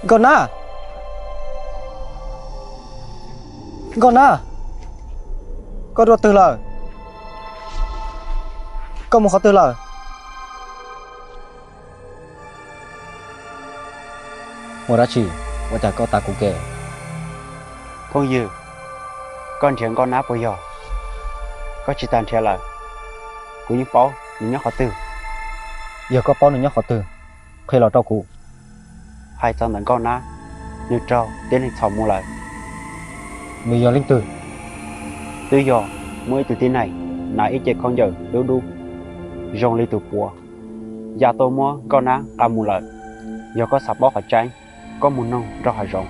Gona, Gona, con ruột từ lời, con một khó từ lời. Một đã chỉ, một chả có ta cũng kể. Con dư, con chuyện con nát bây giờ, có chỉ tàn trẻ lại, cũng như bao, những nhóc họ từ, Giờ có bao nhiêu nhóc khó từ, khi là trâu cụ. hai trăm lần con nát, như trâu, tiến hành xong mua lại. Mình giờ linh tử, Từ giờ, mới từ tin này, nãy ít chết con giờ, đu đu, rong đi từ bùa. Giờ tôi mua con nát, cả mua lại. Giờ có sạp bó hạt trái, có một nông, rất hạt rộng.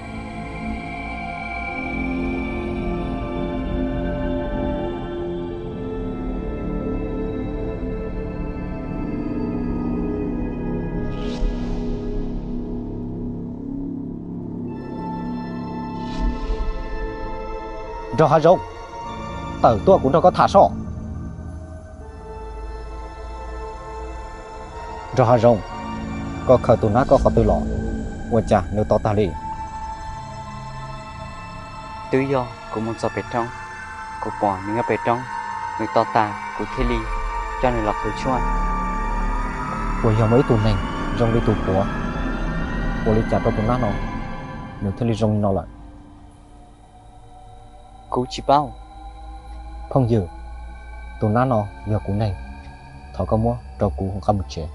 cho hai rộng. Tờ tôi cũng cho có thả sọ. Cho hai rộng, có khởi tù nát có khó từ lọ. Một chả nếu to ta lì. Từ giờ, cũng muốn sạp bể trong, cô bỏ những cái bể trong, người to ta, của thế ly, cho nên là khởi chuan. Của giờ mấy tù này, rong đi tù của. Của lý chả cho tù nát nó. Nếu thế lý rong nó lại. Cú chỉ bao, Không dự, tù nát nó giờ cú này. Thọ có mua, cho cú không khăn một chế.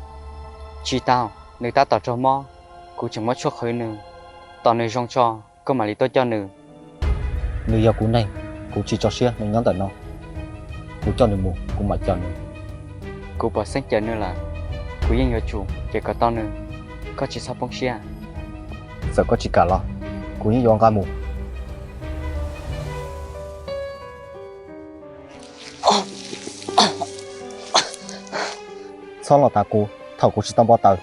chỉ tao, người ta tạo cho mò, cú chẳng mất cho khởi nữa. Tao nơi rong cho, có mà lý tôi cho nữa. Nếu giờ cú này, cú chỉ cho xe nên nhắn tận nó. Cú cho người mù, cú mãi cho nữa. Cú bỏ sinh chờ nữa là, cú yên nhớ chủ, chỉ có tao nữa. Có chỉ sao bông xe. Giờ có chỉ cả lo, cú như dọn ca mù. Sao là ta cú, thầu cú chỉ tao bao tờ.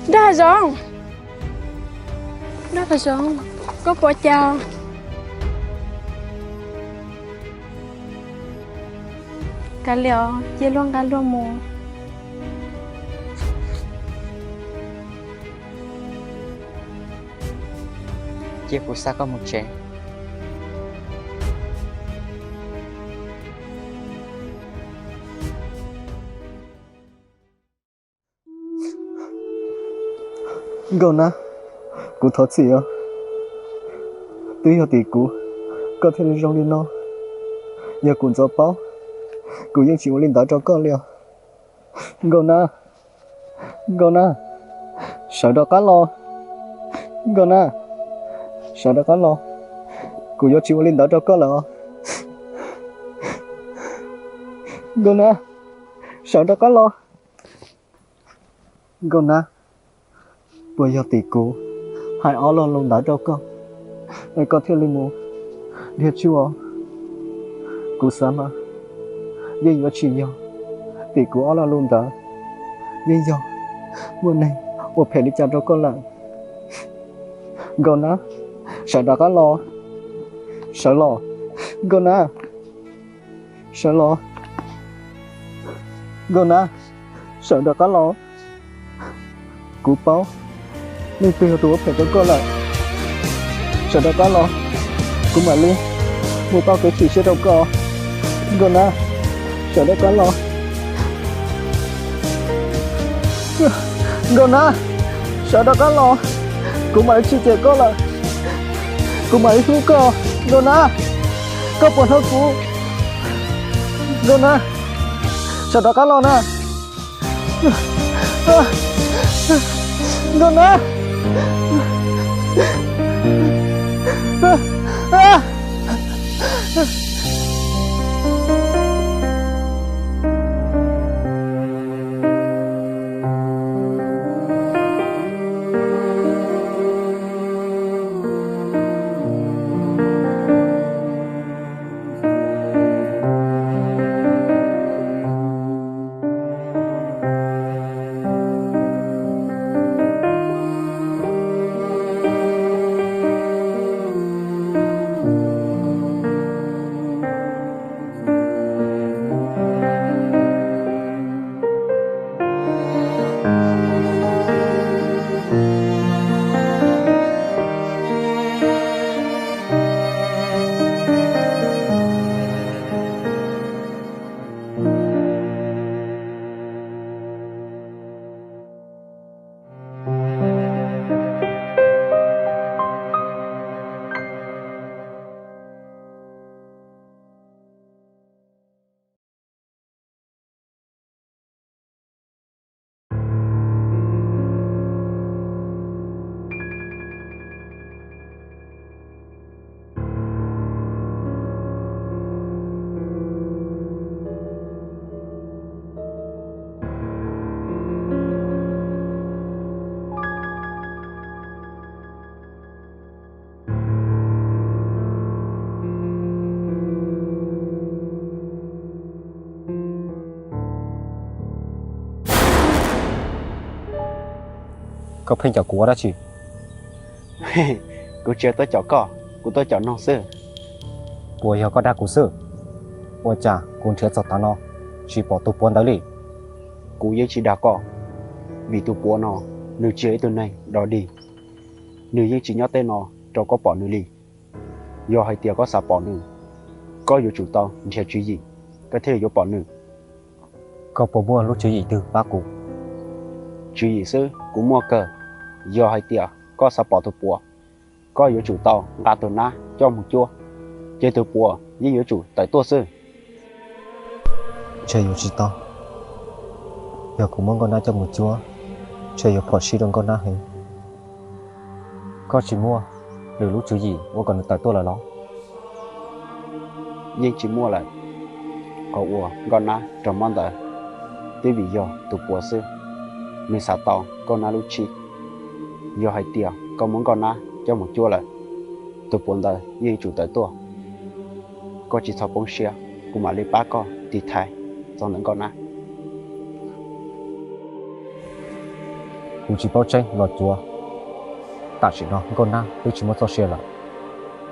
Đa rồi, đó là rồi, có bỏ chào. Cả liệu chia luôn cả luôn mù. Chia cú xa có một trẻ. Gona, cú thoát gì à? Tuy giờ thì cú, có thể đi rong đi nó. Giờ cú cho bao, cúยังchịu lên đó cho con liều. Gona, Gona, sợ đó cá lo. Gona, sợ đó cá lo. Cú giờ chịu lên đó cho con liều. Gona, sợ đó cá lo. Gona, bây giờ thì cú, hai ó lo luôn đó cho con. Ai có thiên linh mù, điệt chúa. Cú sớm à, nhưng có chỉ nhau, thì cú ó lo luôn đó. Nhưng giờ, mùa này, một phải đi chăm cho con lại. Gona, sợ đó cá lo. Sợ lo. Gona, sợ lo. Gona, sợ đó cá lo. Cú báo, nên từ hồi tuổi phải cho con lại. Sợ đó cá lo. Cú mà lên, một bao cái chỉ sẽ đâu có. Gona, sợ đó cá lo. Gona, sợ đó cá lo. Cú mà chỉ trẻ con lại. Cú mà hú co. Gona, có buồn hơn cú. Gona, sợ đó cá lo nè. Gona. có phim chảo cua đó chị cô chơi tôi chảo cỏ cô tôi chảo non sơ bùa hiểu có đa cú sư bùa chả cũng chưa sọt ta nó chỉ bỏ tụ buồn tới lì cô yêu chỉ đá cỏ vì tụ bùa nó nữ chơi từ này đó đi nữ yêu chỉ nhớ tên nó cho có bỏ nữ lì do hai tia có sạp bỏ nữ có yêu chủ tao sẽ chú gì có thể yêu bỏ nữ có bộ mua lúc chú ý từ ba cú chú ý sư cũng mua cờ do hai tia có sạp bỏ tụ bùa có yêu chủ tao gà từ na cho một chua chơi tụ bùa với yêu chủ tại tua sư chơi yêu chỉ to giờ cũng mong con na cho một chúa chơi yêu bỏ xí đông con na hình có chỉ mua từ lúc chú ý mua còn tại tôi là nó nhưng chỉ mua lại có ua con na trong món đời tuy vì do tụ bùa sư mình xả tao con na lúc chi do hai tia có muốn con na cho một chua lại tụ buồn đời nhưng chủ tới tua có chỉ sau bông xe cũng mà lấy ba con thì thay do những con na cũng chỉ bao tranh lọt chúa ta chỉ nó con na tôi chỉ muốn cho xe là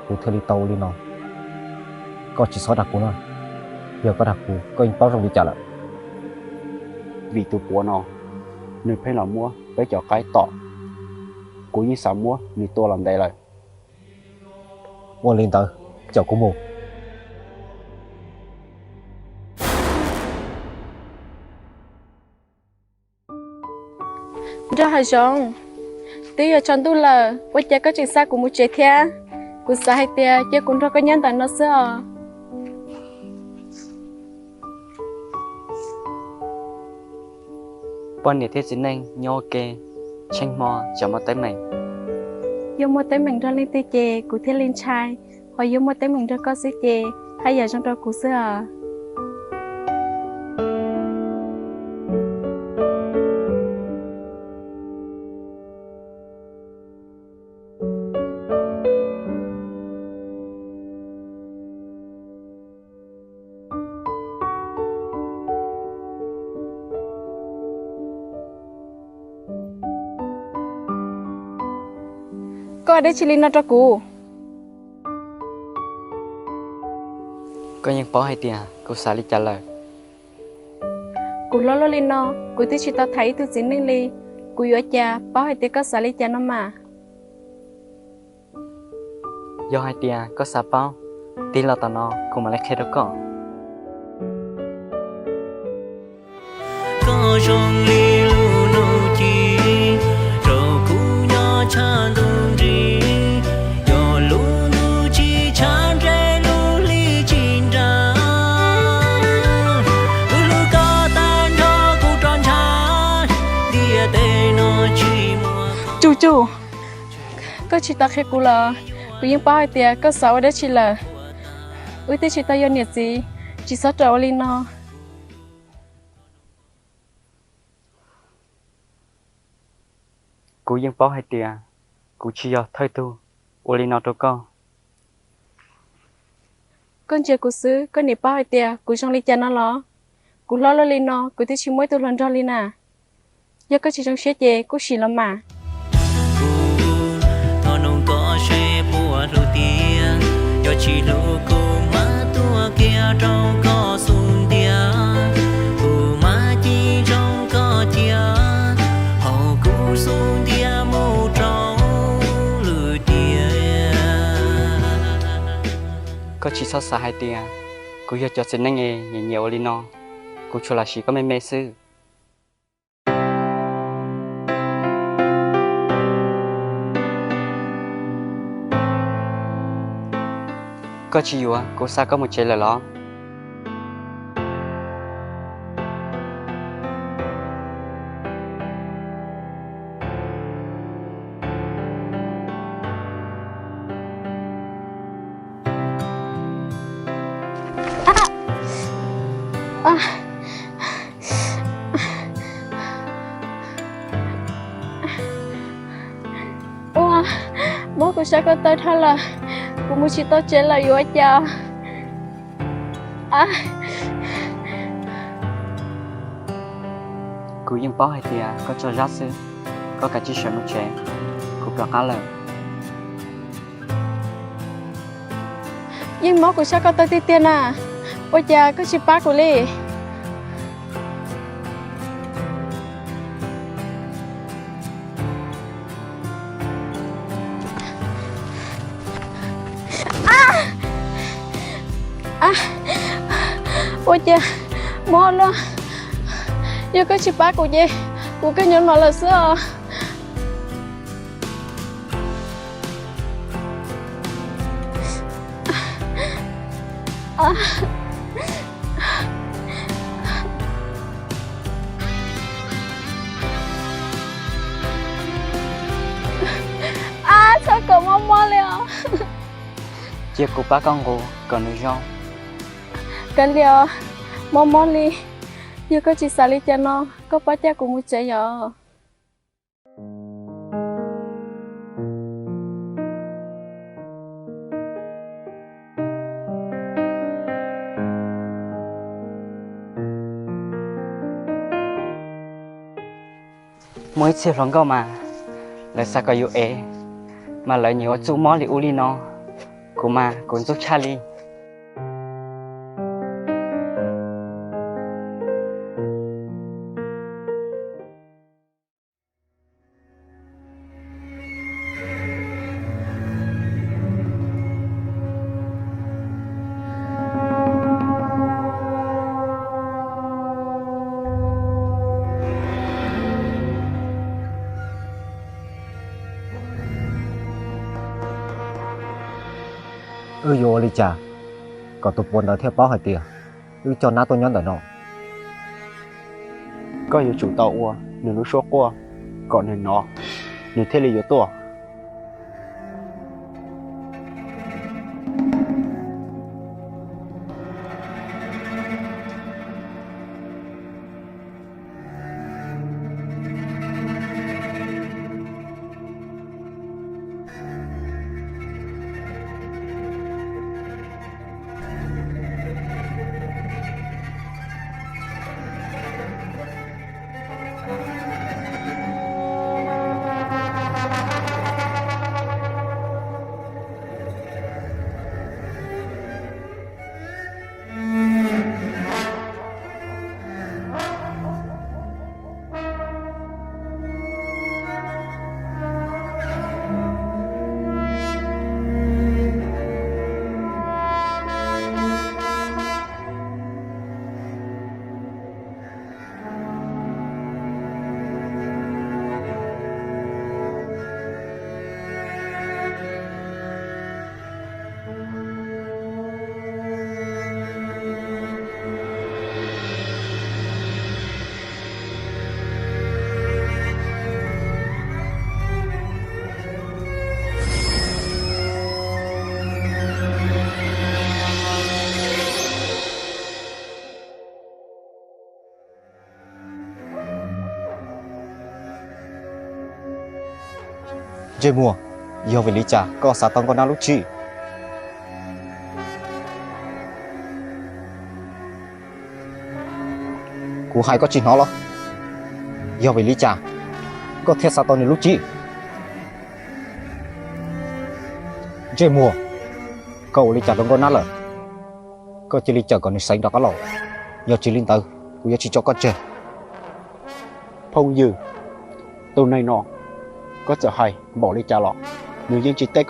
cũng theo đi tàu đi nó có chỉ số đặc cú nó giờ có đặc cú có anh bao trong đi trả lại vì tụ bùa nó người phải làm mua với cho cái tọ cũng như sao mua người tôi làm đây lại mua lên tới chào cô mù Ra hả giống tí ở trong tu là quay chơi có chuyện xa của một trẻ thia của xã hay tia chơi cũng rất có nhân tại nó xưa bọn này thế xin anh nhô kê tranh mò cho mà tới mình dùng một tới mình ra lên tê chè của thế lên trai hoặc dùng một tới mình ra có xí chè hay giờ trong đó của xưa có để chỉ lên nó cho cụ có những bỏ hay tiền cô xả đi trả lời cụ lo lên nó cụ tí chỉ tao thấy tôi xin lên đi cụ ở cha bảo hay tí có xả lên cha nó mà do hai tiền có xả bao tí là tao nó cũng mà lấy khe đó có trong ly lu nô chi rồi cú nhỏ cha luôn đi yo lu nu chi chan re lu li chin ra lu ca tan tho cu tròn cha dia te no chi mua chú có chỉ tao khi cụ là cụ những bảo hay tí có xả để chỉ là ui tí chỉ tao yêu nhiệt gì chỉ sợ trâu lên nó cô những bỏ hay tiền cô chỉ do thôi tu ô li nó cho con chơi cụ xứ con nịp bảo hay tí cụ trong ly cha nó lo cụ lo lên nó cụ tí chỉ mỗi tôi lần ra lên à giờ có chỉ trong xe chè cụ xì lắm mà thọ nông có xe bùa lu tia cho chỉ lu cô má tua kia trong có sun tia cô má chi trong có tia hậu cô sun tia mô trong lu tia có chỉ sao xả hai tiền cô giờ cho xin anh nghe nhiều ô li nó cô cho là chỉ có mấy sư có chi à cô sao có một chế là lo Ủa, bố của sao con tới thôi là cô muốn chỉ tôi chế là yêu cha cô những bỏ hay tiền có cho rát sư có cả chiếc xe nó trẻ cũng là cá lợn nhưng máu của sao có tới tiền à bây giờ có chỉ ba của li ôi cha mò luôn giờ có chỉ ba của gì của cái nhóm nó là sao sao cậu mò liền chiếc của ba con gù còn nữa rong cái liều mò li giờ có chỉ xả li cho nó có ba cha của một trẻ giờ mới chia lòng câu mà lại sao có yêu ế mà lại nhiều chú mó li uli nó của mà cũng giúp Charlie Vô đi chả có tụi buồn đó theo báo hỏi tiền cho nó tôi nhắn ở nó có nhiều chủ tàu qua nếu nó số qua còn nên nó nếu thế là yếu tố dây mùa yêu về lý trả có sao tông con nào lúc chi cú hai có chỉ nó lo yêu về lý trả có thể sao tông lúc chi dây mùa cậu lý trả tông con nào lợ có chỉ lý trả còn sánh đó có lẩu yêu chỉ linh tử cú yêu chỉ cho con chơi phong dư từ này nọ có trở hay bỏ đi trả lọ nếu như chỉ tay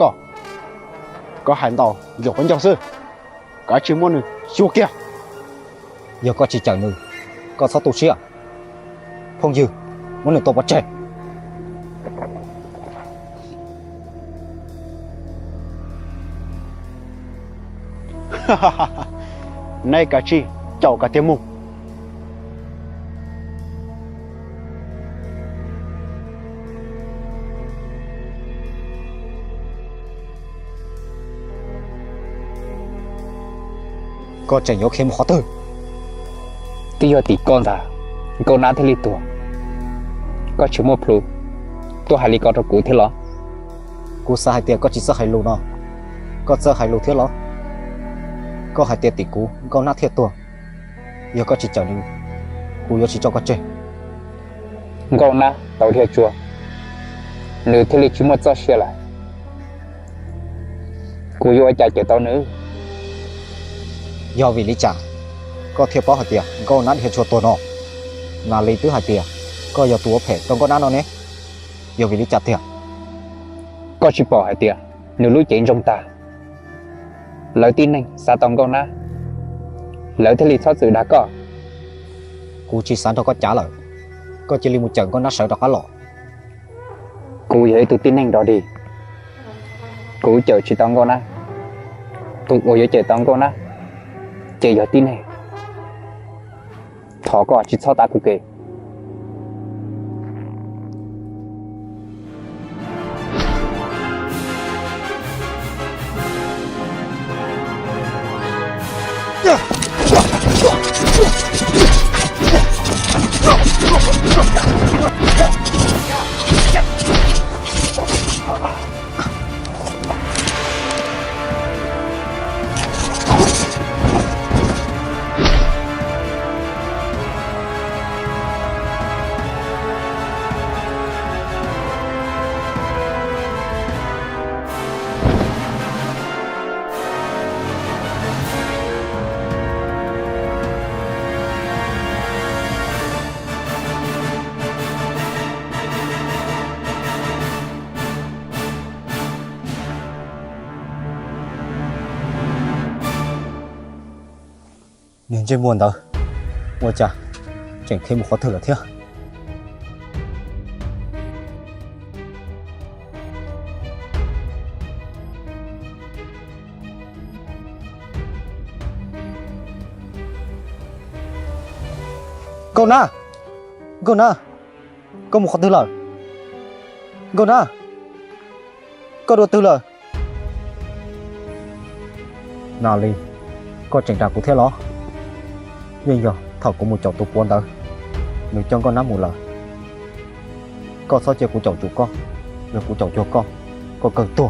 có hành tàu dọc bánh giáo sư cái chuyên môn này chua kia giờ có chỉ chẳng nữa có sao tổ chức à phong dư muốn được tổ bắt trẻ nay cả chi chậu cả tiếng mùng có chẳng nhớ thêm khó từ tí giờ tí con ta con ná thế li tuổi có chữ một plu tôi hay li con trong cũ thế lo cú sa hai tiền có chỉ sa hai lô nó có sa hai lô thiết nó có hai tiền tỷ cú có nát thiệt tuổi giờ có chỉ chẳng đi cú giờ chỉ cho có chơi con ná tàu thiệt chùa nữ thì chỉ một cho xe lại cô yêu ai chạy tao nữa do vì lý trả có thiệp báo hạt tiền có nát hiện chuột tổ nọ là lý tứ hạt tiền có giờ túa phê trong có nát nó nè do vì lý trả tiền có chỉ bỏ hai tiền nữ lối chạy trong ta lời tin này sao tông con na lời thế lý thoát sự đã có cú chỉ sáng thôi có trả lời có chỉ li một trận có nát sợ đó khá lọ cô dễ tự tin anh đó đi cô chờ chỉ tông con na tụi cô dễ chờ tông con na chờ giờ tin này thọ có chỉ sao ta cũng kể nhìn trên buồn đâu ôi chà chẳng thêm một khó thử là thế con na có một khó thử là con na có đồ tư lời nào đi có chẳng trạng của thế đó nhưng giờ thảo của một chậu tụ quan tới nếu cho con nắm một lời con sao chơi của chậu chủ con rồi của chậu cho con cần tua